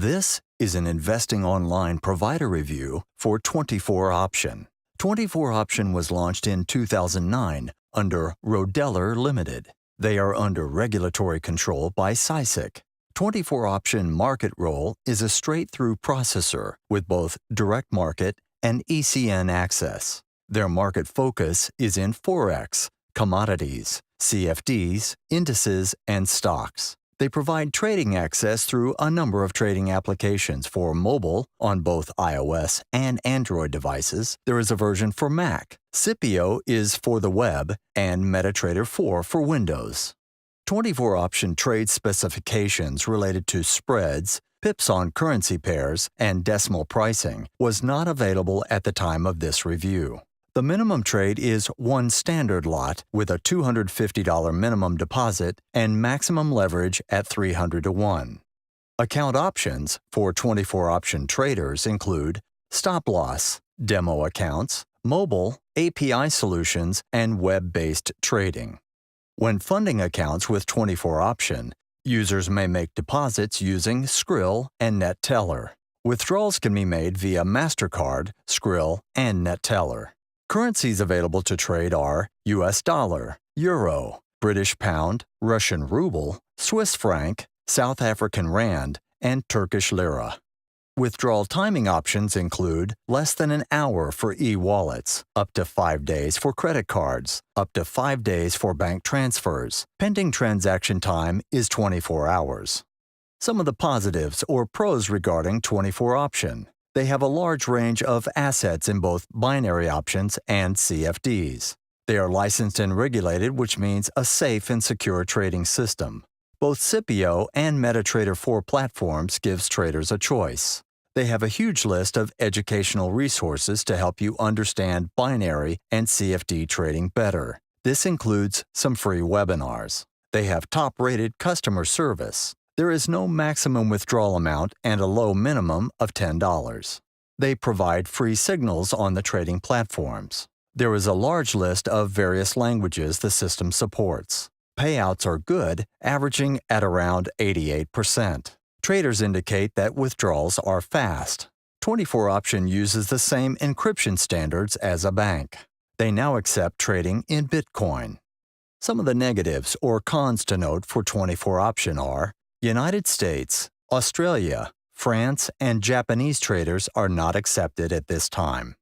This is an investing online provider review for 24Option. 24Option was launched in 2009 under Rodeller Limited. They are under regulatory control by SISC. 24Option market role is a straight-through processor with both direct market and ECN access. Their market focus is in Forex, commodities, CFDs, indices, and stocks. They provide trading access through a number of trading applications for mobile on both iOS and Android devices. There is a version for Mac. Scipio is for the web and MetaTrader 4 for Windows. 24Option trade specifications related to spreads, pips on currency pairs, and decimal pricing was not available at the time of this review. The minimum trade is one standard lot with a $250 minimum deposit and maximum leverage at 300 to 1. Account options for 24Option traders include stop loss, demo accounts, mobile, API solutions, and web-based trading. When funding accounts with 24Option, users may make deposits using Skrill and NetTeller. Withdrawals can be made via MasterCard, Skrill, and NetTeller. Currencies available to trade are US dollar, euro, British pound, Russian ruble, Swiss franc, South African rand, and Turkish lira. Withdrawal timing options include less than an hour for e-wallets, up to 5 days for credit cards, up to 5 days for bank transfers. Pending transaction time is 24 hours. Some of the positives or pros regarding 24Option. They have a large range of assets in both binary options and CFDs. They are licensed and regulated, which means a safe and secure trading system. Both Scipio and MetaTrader 4 platforms gives traders a choice. They have a huge list of educational resources to help you understand binary and CFD trading better. This includes some free webinars. They have top-rated customer service. There is no maximum withdrawal amount and a low minimum of $10. They provide free signals on the trading platforms. There is a large list of various languages the system supports. Payouts are good, averaging at around 88%. Traders indicate that withdrawals are fast. 24Option uses the same encryption standards as a bank. They now accept trading in Bitcoin. Some of the negatives or cons to note for 24Option are United States, Australia, France, and Japanese traders are not accepted at this time.